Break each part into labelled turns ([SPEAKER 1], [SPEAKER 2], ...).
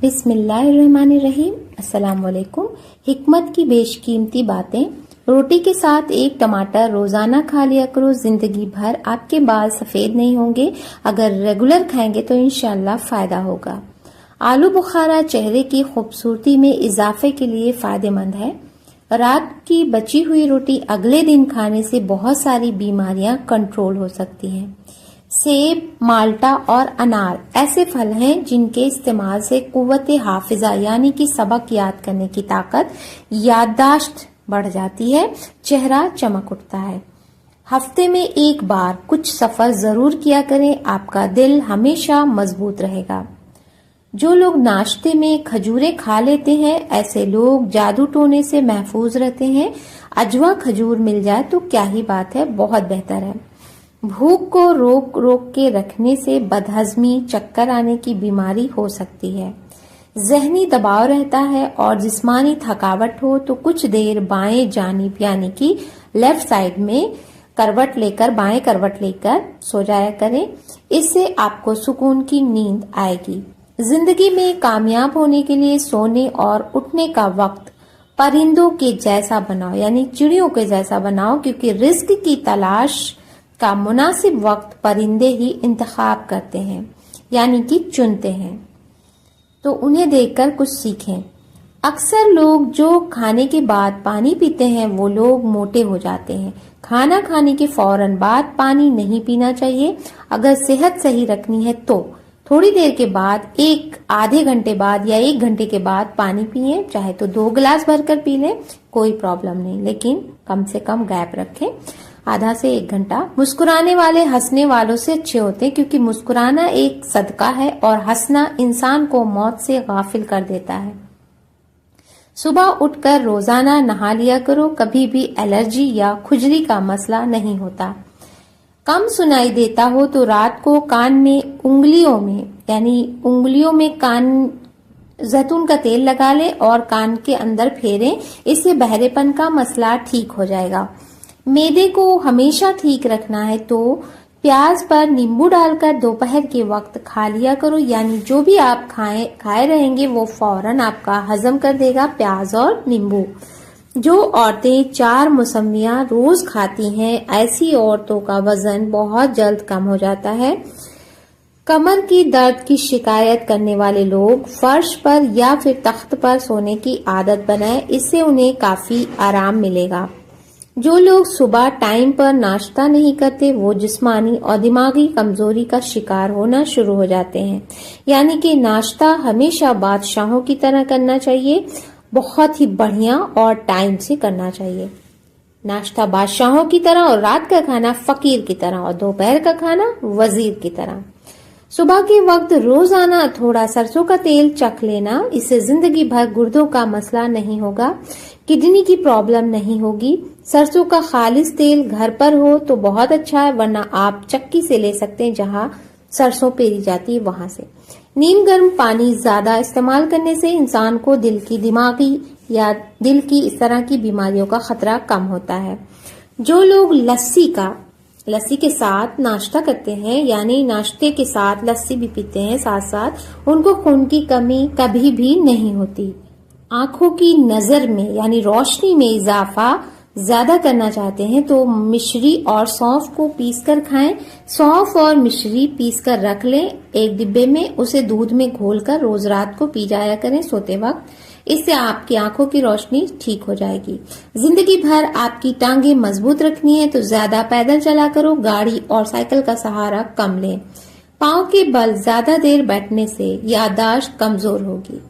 [SPEAKER 1] बिस्मिल्लाहिर्रहमानिर्रहीम। अस्सलाम वालेकुम। हिकमत की बेशकीमती बातें। रोटी के साथ एक टमाटर रोजाना खा लिया करो, जिंदगी भर आपके बाल सफेद नहीं होंगे। अगर रेगुलर खाएंगे तो इंशाल्लाह फायदा होगा। आलू बुखारा चेहरे की खूबसूरती में इजाफे के लिए फायदेमंद है। रात की बची हुई रोटी अगले दिन खाने से बहुत सारी बीमारियां कंट्रोल हो सकती हैं। सेब, माल्टा और अनार ऐसे फल हैं जिनके इस्तेमाल से कुव्वत हाफिजा यानी कि सबक याद करने की ताकत, याददाश्त बढ़ जाती है, चेहरा चमक उठता है। हफ्ते में एक बार कुछ सफर जरूर किया करें, आपका दिल हमेशा मजबूत रहेगा। जो लोग नाश्ते में खजूरें खा लेते हैं, ऐसे लोग जादू टोने से महफूज रहते हैं। अजवा खजूर मिल जाए तो क्या ही बात है, बहुत बेहतर है। भूख को रोक रोक के रखने से बदहजमी, चक्कर आने की बीमारी हो सकती है। जहनी दबाव रहता है और जिस्मानी थकावट हो तो कुछ देर बाएं जानिब यानी कि लेफ्ट साइड में बाएं करवट लेकर सो जाया करें। इससे आपको सुकून की नींद आएगी। जिंदगी में कामयाब होने के लिए सोने और उठने का वक्त परिंदों के जैसा बनाओ, यानी चिड़ियों के जैसा बनाओ, क्योंकि रिस्क की तलाश का मुनासिब वक्त परिंदे ही इंतखाब करते हैं, यानी कि चुनते हैं। तो उन्हें देखकर कुछ सीखें। अक्सर लोग जो खाने के बाद पानी पीते हैं वो लोग मोटे हो जाते हैं। खाना खाने के फौरन बाद पानी नहीं पीना चाहिए। अगर सेहत सही रखनी है तो थोड़ी देर के बाद, आधे घंटे बाद या 1 घंटे के बाद पानी पिए। चाहे तो 2 गिलास भरकर पी लें, कोई प्रॉब्लम नहीं, लेकिन कम से कम गैप रखें, आधा से 1 घंटा। मुस्कुराने वाले हंसने वालों से अच्छे होते हैं, क्योंकि मुस्कुराना एक सदका है और हंसना इंसान को मौत से गाफिल कर देता है। सुबह उठकर रोजाना नहा लिया करो, कभी भी एलर्जी या खुजली का मसला नहीं होता। कम सुनाई देता हो तो रात को कान में उंगलियों में कान जैतून का तेल लगा ले और कान के अंदर फेरें। इससे बहरेपन का मसला ठीक हो जाएगा। मैदे को हमेशा ठीक रखना है तो प्याज पर नींबू डालकर दोपहर के वक्त खा लिया करो, यानी जो भी आप खाए रहेंगे वो फौरन आपका हजम कर देगा, प्याज और नींबू। जो औरतें 4 मौसमियां रोज खाती हैं, ऐसी औरतों का वजन बहुत जल्द कम हो जाता है। कमर की दर्द की शिकायत करने वाले लोग फर्श पर या फिर तख्त पर सोने की आदत बनाएं, इससे उन्हें काफी आराम मिलेगा। जो लोग सुबह टाइम पर नाश्ता नहीं करते वो जिस्मानी और दिमागी कमजोरी का शिकार होना शुरू हो जाते हैं। यानी कि नाश्ता हमेशा बादशाहों की तरह करना चाहिए, बहुत ही बढ़िया और टाइम से करना चाहिए। नाश्ता बादशाहों की तरह और रात का खाना फकीर की तरह और दोपहर का खाना वजीर की तरह। सुबह के वक्त रोजाना थोड़ा सरसों का तेल चख लेना, इससे जिंदगी भर गुर्दों का मसला नहीं होगा, किडनी की प्रॉब्लम नहीं होगी। सरसों का खालिस तेल घर पर हो तो बहुत अच्छा है, वरना आप चक्की से ले सकते हैं, जहां सरसों पेरी जाती है वहां से। नीम गर्म पानी ज्यादा इस्तेमाल करने से इंसान को दिल की, दिमागी या दिल की इस तरह की बीमारियों का खतरा कम होता है। जो लोग लस्सी के साथ नाश्ता करते हैं, यानी नाश्ते के साथ लस्सी भी पीते हैं साथ साथ, उनको खून की कमी कभी भी नहीं होती। आंखों की नजर में यानी रोशनी में इजाफा ज्यादा करना चाहते हैं तो मिश्री और सौंफ को पीसकर खाएं। सौंफ और मिश्री पीसकर रख लें एक डिब्बे में, उसे दूध में घोलकर रोज रात को पी जाया करें सोते वक्त। इससे आपकी आंखों की रोशनी ठीक हो जाएगी। जिंदगी भर आपकी टांगे मजबूत रखनी है तो ज्यादा पैदल चला करो, गाड़ी और साइकिल का सहारा कम लें। पांव के बल ज्यादा देर बैठने से याददाश्त कमजोर होगी।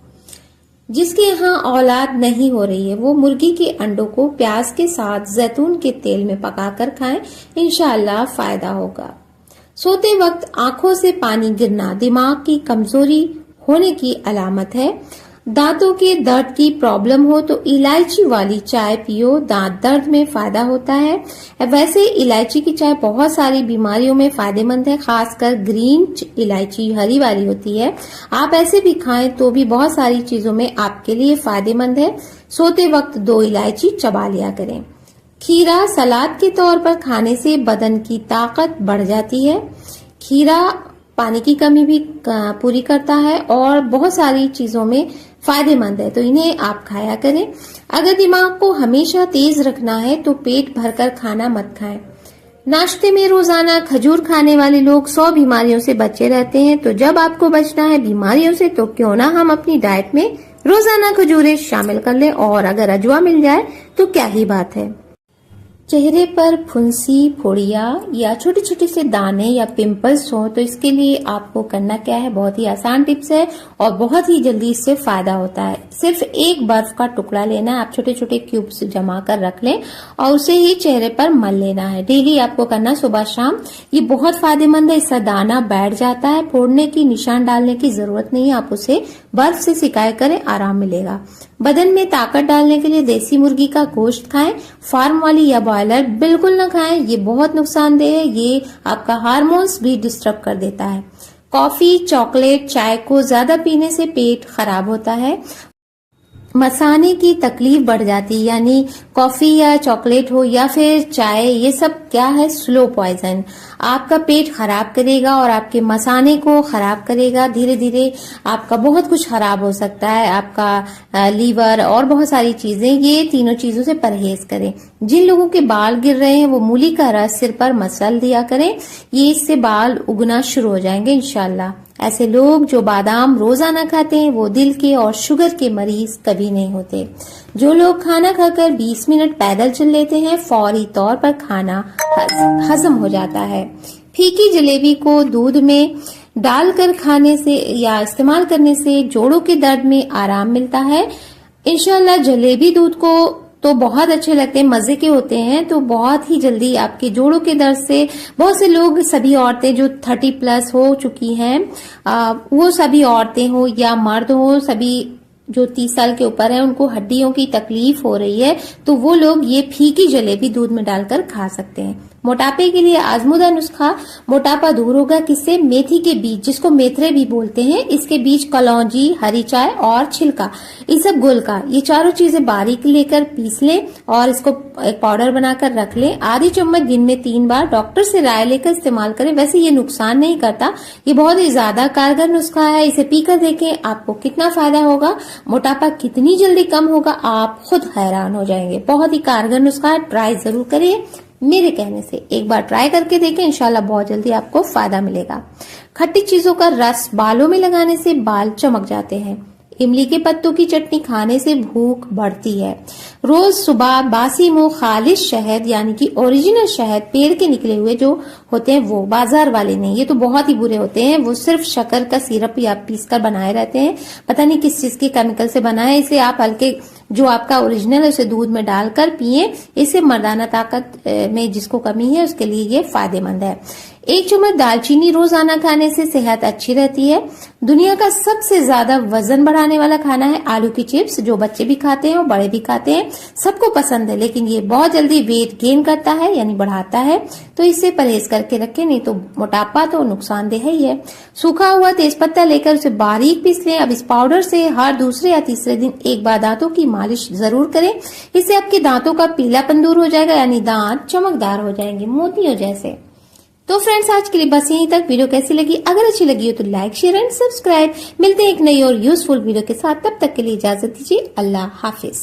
[SPEAKER 1] जिसके यहाँ औलाद नहीं हो रही है वो मुर्गी के अंडों को प्याज के साथ जैतून के तेल में पकाकर खाएं, इंशाअल्लाह फायदा होगा। सोते वक्त आंखों से पानी गिरना दिमाग की कमजोरी होने की अलामत है। दांतों के दर्द की प्रॉब्लम हो तो इलायची वाली चाय पियो, दांत दर्द में फायदा होता है। वैसे इलायची की चाय बहुत सारी बीमारियों में फायदेमंद है, खासकर ग्रीन इलायची हरी वाली होती है। आप ऐसे भी खाएं तो भी बहुत सारी चीजों में आपके लिए फायदेमंद है। सोते वक्त 2 इलायची चबा लिया करें। खीरा सलाद के तौर पर खाने से बदन की ताकत बढ़ जाती है। खीरा पानी की कमी भी पूरी करता है और बहुत सारी चीजों में फायदेमंद है, तो इन्हें आप खाया करें। अगर दिमाग को हमेशा तेज रखना है तो पेट भरकर खाना मत खाएं। नाश्ते में रोजाना खजूर खाने वाले लोग 100 बीमारियों से बचे रहते हैं, तो जब आपको बचना है बीमारियों से तो क्यों ना हम अपनी डाइट में रोजाना खजूरें शामिल कर लें, और अगर अजवा मिल जाए तो क्या ही बात है। चेहरे पर फुंसी, फोड़िया या छोटे छोटे से दाने या पिंपल्स हो तो इसके लिए आपको करना क्या है, बहुत ही आसान टिप्स है और बहुत ही जल्दी इससे फायदा होता है। सिर्फ एक बर्फ का टुकड़ा लेना है, आप छोटे छोटे क्यूब्स जमा कर रख लें और उसे ही चेहरे पर मल लेना है। डेली आपको करना सुबह शाम, ये बहुत फायदेमंद है। इसका दाना बैठ जाता है, फोड़ने की निशान डालने की जरूरत नहीं है, आप उसे बर्फ से सिकाई करें, आराम मिलेगा। बदन में ताकत डालने के लिए देसी मुर्गी का गोश्त खाएं, फार्म वाली या बॉयलर बिल्कुल न खाएं, ये बहुत नुकसानदेह है, ये आपका हार्मोन्स भी डिस्टर्ब कर देता है। कॉफी, चॉकलेट, चाय को ज्यादा पीने से पेट खराब होता है, मसाने की तकलीफ बढ़ जाती है, यानी कॉफी या चॉकलेट हो या फिर चाय, ये सब क्या है, स्लो पॉइजन, आपका पेट खराब करेगा और आपके मसाने को खराब करेगा। धीरे धीरे आपका बहुत कुछ खराब हो सकता है, आपका लीवर और बहुत सारी चीजें। ये तीनों चीजों से परहेज करें। जिन लोगों के बाल गिर रहे हैं वो मूली का रस सिर पर मसल दिया करें, ये इससे बाल उगना शुरू हो जाएंगे इंशाल्लाह। ऐसे लोग जो बादाम रोजाना खाते हैं वो दिल के और शुगर के मरीज कभी नहीं होते। जो लोग खाना खाकर 20 मिनट पैदल चल लेते हैं, फौरी तौर पर खाना हजम हो जाता है। फीकी जलेबी को दूध में डालकर खाने से या इस्तेमाल करने से जोड़ों के दर्द में आराम मिलता है इंशाल्लाह। जलेबी दूध को तो बहुत अच्छे लगते हैं, मजे के होते हैं, तो बहुत ही जल्दी आपके जोड़ों के दर्द से बहुत से लोग, सभी औरतें जो 30+ हो चुकी हैं, वो सभी औरतें हो या मर्द हो, सभी जो 30 साल के ऊपर है, उनको हड्डियों की तकलीफ हो रही है तो वो लोग ये फीकी जलेबी दूध में डालकर खा सकते हैं। मोटापे के लिए आजमुदा नुस्खा, मोटापा दूर होगा किससे, मेथी के बीज, जिसको मेथरे भी बोलते हैं, इसके बीज, कलौंजी, हरी चाय और छिलका, सब गुल का, ये चारों चीजें बारीक लेकर पीस लें और इसको एक पाउडर बनाकर रख लें। आधी चम्मच दिन में 3 बार डॉक्टर से राय लेकर इस्तेमाल करें। वैसे ये नुकसान नहीं करता, ये बहुत ही ज्यादा कारगर नुस्खा है, इसे पीकर देखें आपको कितना फायदा होगा, मोटापा कितनी जल्दी कम होगा, आप खुद हैरान हो जाएंगे। बहुत ही कारगर नुस्खा है, ट्राई जरूर करिए मेरे कहने से, एक बार ट्राई करके देखें, इंशाल्लाह बहुत जल्दी आपको फायदा मिलेगा। खट्टी चीजों का रस बालों में लगाने से बाल चमक जाते हैं। इमली के पत्तों की चटनी खाने से भूख बढ़ती है। रोज सुबह बासी मुंह खालिश शहद, यानी कि ओरिजिनल शहद, पेड़ के निकले हुए जो होते हैं वो, बाजार वाले नहीं, ये तो बहुत ही बुरे होते हैं, वो सिर्फ शक्कर का सिरप या पीस कर बनाए रहते हैं, पता नहीं किस चीज के केमिकल से बना है। इसे आप हल्के, जो आपका ओरिजिनल है उसे दूध में डालकर पिए, इससे मर्दाना ताकत में जिसको कमी है उसके लिए ये फायदेमंद है। 1 चम्मच दालचीनी रोजाना खाने से सेहत अच्छी रहती है। दुनिया का सबसे ज्यादा वजन बढ़ाने वाला खाना है आलू की चिप्स, जो बच्चे भी खाते हैं और बड़े भी खाते हैं, सबको पसंद है, लेकिन ये बहुत जल्दी वेट गेन करता है, यानी बढ़ाता है, तो इससे परहेज करके रखें, नहीं तो मोटापा तो नुकसानदेह ही है। सूखा हुआ तेजपत्ता लेकर उसे बारीक पीस लें। अब इस पाउडर से हर दूसरे या तीसरे दिन एक बार दांतों की मालिश जरूर करें, इससे आपके दांतों का पीलापन दूर हो जाएगा, यानी दांत चमकदार हो जाएंगे, मोतियों जैसे। तो फ्रेंड्स, आज के लिए बस यहीं तक। वीडियो कैसी लगी, अगर अच्छी लगी हो तो लाइक, शेयर एंड सब्सक्राइब। मिलते हैं एक नई और यूजफुल वीडियो के साथ, तब तक के लिए इजाजत दीजिए। अल्लाह हाफिज।